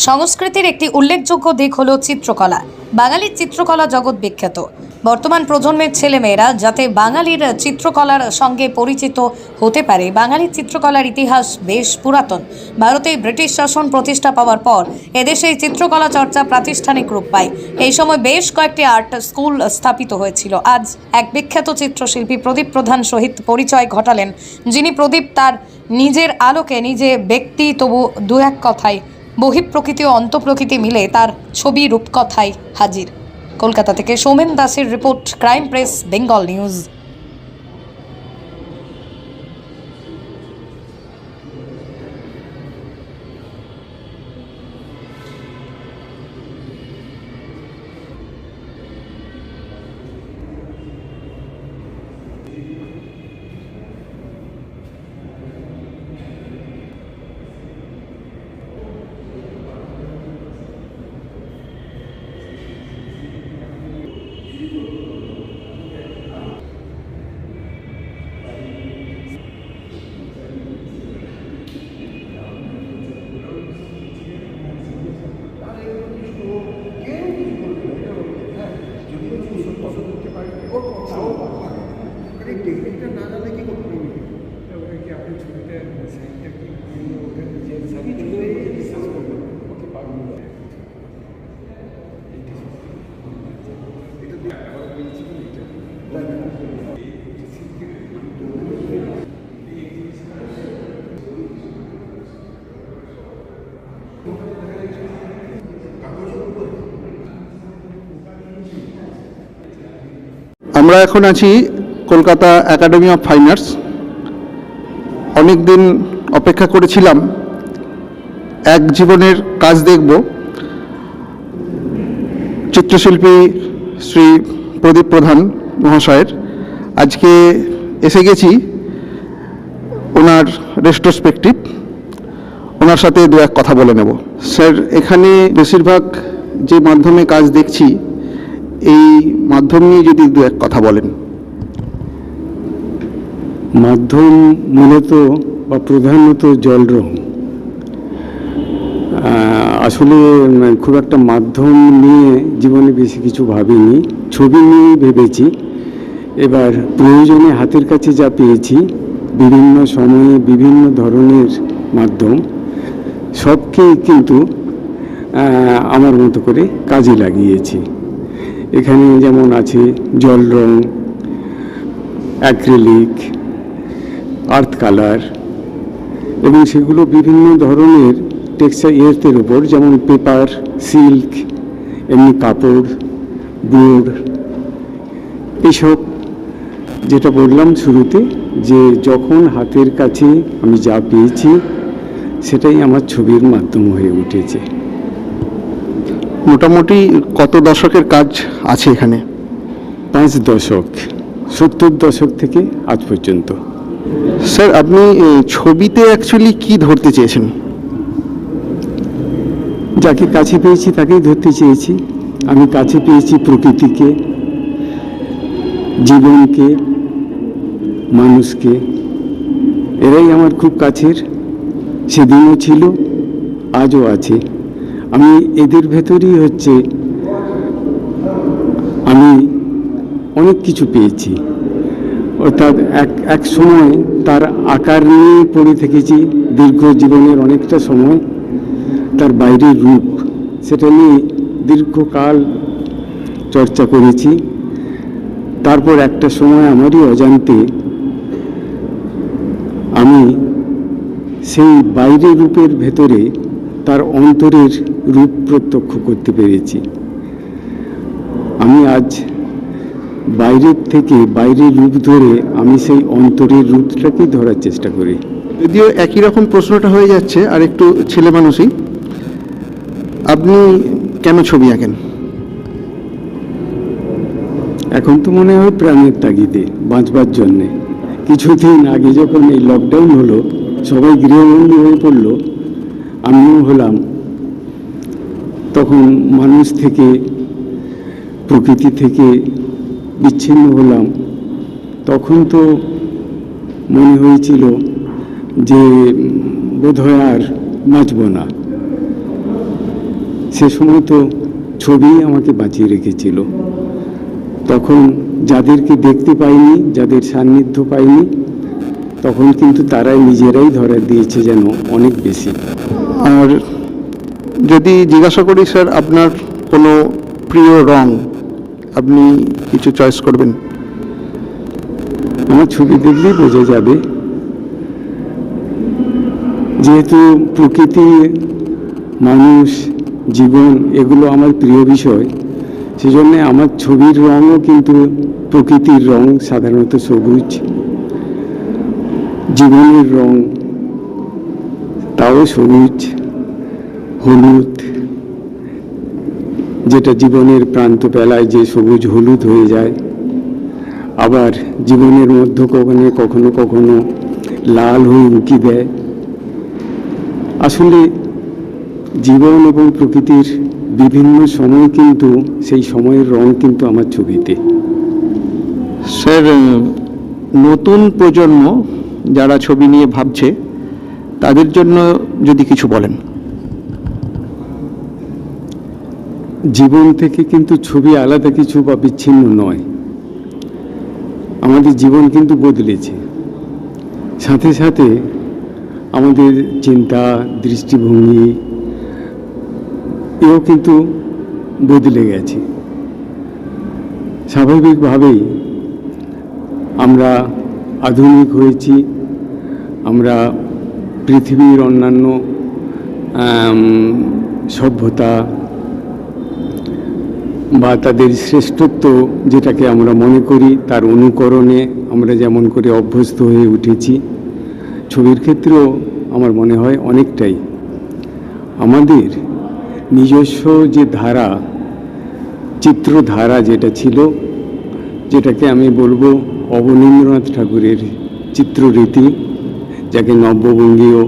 সংস্কৃতির একটি উল্লেখযোগ্য দিক হলো চিত্রকলা। বাঙালির চিত্রকলা জগৎ বিখ্যাত। বর্তমান প্রজন্মের ছেলেমেয়েরা যাতে বাঙালির চিত্রকলার সঙ্গে পরিচিত হতে পারে, বাঙালির চিত্রকলার ইতিহাস বেশ পুরাতন। ভারতে ব্রিটিশ শাসন প্রতিষ্ঠা পাওয়ার পর এদেশে চিত্রকলা চর্চা প্রাতিষ্ঠানিক রূপ পায়। এই সময় বেশ কয়েকটি আর্ট স্কুল স্থাপিত হয়েছিল। আজ এক বিখ্যাত চিত্রশিল্পী প্রদীপ প্রধান সহিত পরিচয় ঘটালেন, যিনি প্রদীপ তার নিজের আলোকে নিজে ব্যক্তি, তবু দু এক কথায় বহিঃপ্রকৃতি ও অন্তঃপ্রকৃতি মিলে তার ছবি রূপকথায় হাজির। কলকাতা থেকে সৌমেন দাসের report, crime press, Bengal news. আমরা এখন আছি Kolkata academy of fine arts. অনেক দিন অপেক্ষা করেছিলাম এক জীবনের কাজ দেখব। চিত্রশিল্পী শ্রী প্রদীপ প্রধান মহাশয়ের আজকে এসে গেছি ওনার রেট্রোস্পেক্টিভ। ওনার সাথে দু এক কথা বলে নেব। স্যার, এখানে বেশিরভাগ যে মাধ্যমে কাজ দেখছি, এই মাধ্যম নিয়ে যদি দু এক কথা বলেন। মাধ্যম মূলত বা প্রধানত জল রং। আসলে খুব একটা মাধ্যম নিয়ে জীবনে বেশি কিছু ভাবিনি, ছবি নিয়েই ভেবেছি। এবার প্রয়োজনে হাতের কাছে যা পেয়েছি, বিভিন্ন সময়ে বিভিন্ন ধরনের মাধ্যম, সবকেই কিন্তু আমার মতো করে কাজে লাগিয়েছি। এখানে যেমন আছে জল রং, অ্যাক্রিলিক, আর্থ কালার, এবং সেগুলো বিভিন্ন ধরনের টেক্সচার এর উপর, যেমন পেপার, সিল্ক, এমনি কাপড়, বোর্ড, এইসব। যেটা বললাম শুরুতে, যে যখন হাতের কাছে আমি যা পেয়েছি সেটাই আমার ছবির মাধ্যম হয়ে উঠেছে। মোটামুটি কত দশকের কাজ আছে এখানে? 5 দশক, 70 দশক থেকে আজ পর্যন্ত। স্যার, আপনি ছবিতে অ্যাকচুয়ালি কি ধরতে চেয়েছেন? যাকে কাছে পেয়েছি তাকেই ধরতে চেয়েছি। আমি কাছে পেয়েছি প্রকৃতিকে, জীবনকে, মানুষকে। এরাই আমার খুব কাছের। সেদিনও ছিল, আজও আছে। আমি এদের ভেতরই আমি অনেক কিছু পেয়েছি। অর্থাৎ এক সময় তার আকার নিয়ে পড়ে থেকেছি দীর্ঘ জীবনের অনেকটা সময়। তার বাইরের রূপ, সেটা নিয়ে দীর্ঘকাল চর্চা করেছি। তারপর একটা সময় আমারই অজান্তে আমি সেই বাইরের রূপের ভেতরে তার অন্তরের রূপ প্রত্যক্ষ করতে পেরেছি। আমি আজ বাইরের থেকে বাইরের রূপ ধরে আমি সেই অন্তরের রূপটাকেই ধরার চেষ্টা করি। যদিও একই রকম প্রশ্নটা হয়ে যাচ্ছে, আর একটু ছেলে মানুষই। আপনি কেন ছবি আঁকেন? এখন তো মনে হয় প্রাণের তাগিদে, বাঁচবার জন্যে। কিছুদিন আগে যখন এই লকডাউন হলো, সবাই গৃহবন্দী হয়ে পড়লো, আমিও হলাম, তখন মানুষ থেকে, প্রকৃতি থেকে বিচ্ছিন্ন হলাম। তখন তো মনে হয়েছিল যে বোধহয় আর বাঁচব না। সে সময় তো ছবি আমাকে বাঁচিয়ে রেখেছিল। তখন যাদেরকে দেখতে পাইনি, যাদের সান্নিধ্য পাইনি, তখন কিন্তু তারাই নিজেরাই ধরা দিয়েছে যেন অনেক বেশি। আর যদি জিজ্ঞাসা করি স্যার, আপনার কোনো প্রিয় রং আপনি কিছু চয়েস করবেন? আমার ছবি দেখলেই বোঝা যাবে, যেহেতু প্রকৃতি, মানুষ, জীবন এগুলো আমার প্রিয় বিষয়, সেজন্য আমার ছবির রঙও কিন্তু প্রকৃতির রং, সাধারণত সবুজ। জীবনের রং তাও সবুজ, হলুদ, যেটা জীবনের প্রান্তবেলায় যে সবুজ হলুদ হয়ে যায়, আবার জীবনের মধ্যকোণে কখনো কখনো লাল হয়ে উঁকি দেয়। আসলে জীবন এবং প্রকৃতির বিভিন্ন সময় কিন্তু সেই সময়ের রং কিন্তু আমার ছবিতে। স্যার, নতুন প্রজন্ম যারা ছবি নিয়ে ভাবছে তাদের জন্য যদি কিছু বলেন। জীবন থেকে কিন্তু ছবি আলাদা কিছু বা বিচ্ছিন্ন নয়। আমাদের জীবন কিন্তু বদলেছে, সাথে সাথে আমাদের চিন্তা, দৃষ্টিভঙ্গি এও কিন্তু বদলে গেছে। স্বাভাবিকভাবেই আমরা আধুনিক হয়েছি, আমরা পৃথিবীর অন্যান্য সভ্যতা বা তাদের শ্রেষ্ঠত্ব যেটাকে আমরা মনে করি, তার অনুকরণে আমরা যেমন করে অভ্যস্ত হয়ে উঠেছি, ছবির ক্ষেত্রেও আমার মনে হয় অনেকটাই। আমাদের নিজস্ব যে ধারা, চিত্রধারা যেটা ছিল, যেটাকে আমি বলবো অবনীন্দ্রনাথ ঠাকুরের চিত্ররীতি, যাকে নব্যবঙ্গীয়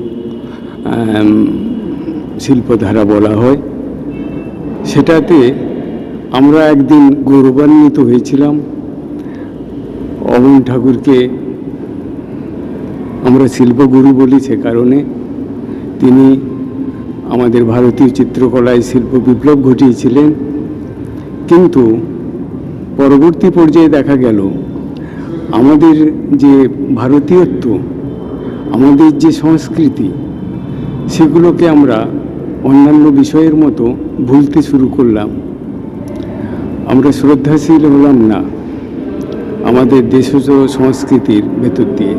শিল্পধারা বলা হয়, সেটাতে আমরা একদিন গৌরবান্বিত হয়েছিলাম। অবন ঠাকুরকে আমরা শিল্পগুরু বলি সে কারণে, তিনি আমাদের ভারতীয় চিত্রকলায় শিল্প বিপ্লব ঘটিয়েছিলেন। কিন্তু পরবর্তী পর্যায়ে দেখা গেল আমাদের যে ভারতীয়ত্ব, আমাদের যে সংস্কৃতি, সেগুলোকে আমরা অন্যান্য বিষয়ের মতো ভুলতে শুরু করলাম। আমরা শ্রদ্ধাশীল হলাম না আমাদের দেশজ সংস্কৃতির ভেতর দিয়ে।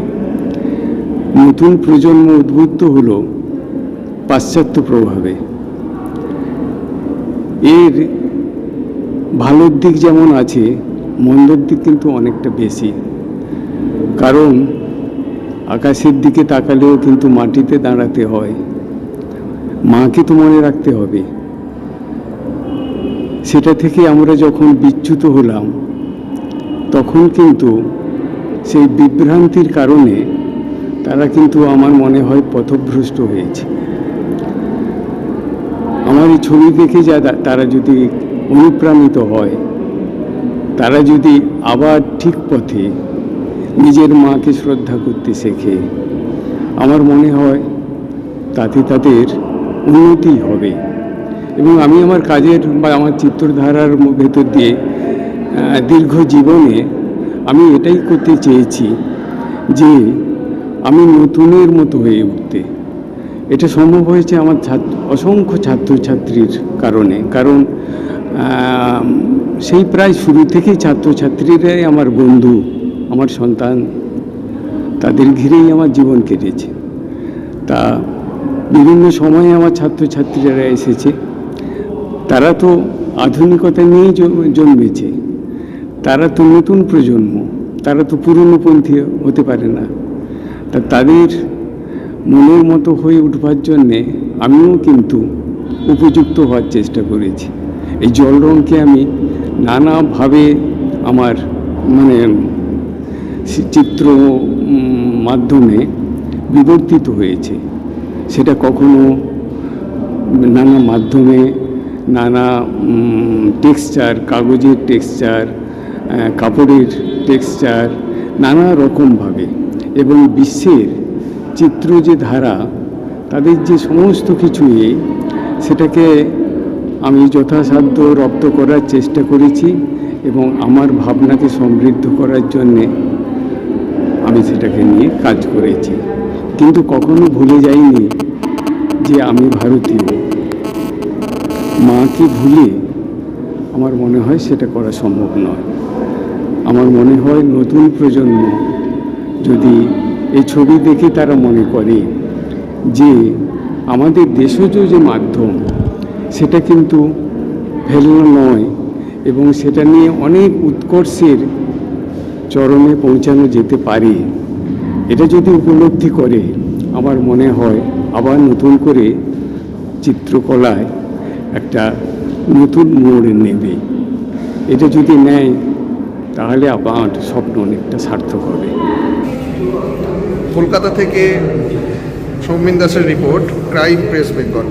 নতুন প্রজন্ম উদ্বুদ্ধ হলো পাশ্চাত্য প্রভাবে। এর ভালোর দিক যেমন আছে, মন্দর দিক কিন্তু অনেকটা বেশি। কারণ আকাশের দিকে তাকালেও কিন্তু মাটিতে দাঁড়াতে হয়, মাকে তো মনে রাখতে হবে। সেটা থেকে আমরা যখন বিচ্যুত হলাম, তখন কিন্তু সেই বিভ্রান্তির কারণে তারা কিন্তু আমার মনে হয় পথভ্রষ্ট হয়েছে। আমার এই ছবি দেখে তারা যদি অনুপ্রাণিত হয়, তারা যদি আবার ঠিক পথে নিজের মাকে শ্রদ্ধা করতে শেখে, আমার মনে হয় তাতে তাদের উন্নতি হবে। এবং আমি আমার কাজের বা আমার চিত্রধারার ভেতর দিয়ে দীর্ঘ জীবনে আমি এটাই করতে চেয়েছি যে আমি নতুনের মতো হয়ে উঠতে। এটা সম্ভব হয়েছে আমার অসংখ্য ছাত্রছাত্রীর কারণে। কারণ সেই প্রায় শুরু থেকেই ছাত্রছাত্রীরাই আমার বন্ধু, আমার সন্তান, তাদের ঘিরেই আমার জীবন কেটেছে। তা বিভিন্ন সময়ে আমার ছাত্রছাত্রীরা এসেছে, তারা তো আধুনিকতা নিয়েই জন্মেছে, তারা তো নতুন প্রজন্ম, তারা তো পুরনোপন্থী হতে পারে না। তা তাদের মনের মতো হয়ে উঠবার জন্যে আমিও কিন্তু উপযুক্ত হওয়ার চেষ্টা করেছি। এই জল রঙকে আমি নানাভাবে আমার চিত্র মাধ্যমে বিবর্তিত হয়েছে। সেটা কখনো নানা মাধ্যমে, নানা টেক্সচার, কাগজের টেক্সচার, কাপড়ের টেক্সচার, নানা রকমভাবে। এবং বিশ্বের চিত্র যে ধারা, তাদের যে সমস্ত কিছুই সেটাকে আমি যথাসাধ্য রপ্ত করার চেষ্টা করেছি এবং আমার ভাবনাকে সমৃদ্ধ করার জন্যে আমি সেটাকে নিয়ে কাজ করেছি, কিন্তু কখনো ভুলে যাইনি যে আমি ভারতীয়। মাকে ভুলে আমার মনে হয় সেটা করা সম্ভব নয়। আমার মনে হয় নতুন প্রজন্ম যদি এই ছবি দেখে তারা মনে করে যে আমাদের দেশজ যে মাধ্যম সেটা কিন্তু ফেলনা নয় এবং সেটা নিয়ে অনেক উৎকর্ষের চরমে পৌঁছানো যেতে পারে, এটা যদি উপলব্ধি করে আমার মনে হয় আবার নতুন করে চিত্রকলায় একটা নতুন মোড় নেবে। এটা যদি নেয় তাহলে আবার স্বপ্ন অনেকটা সার্থক হবে। কলকাতা থেকে সৌমেন দাসের রিপোর্ট, ক্রাইম প্রেস বেঙ্গল।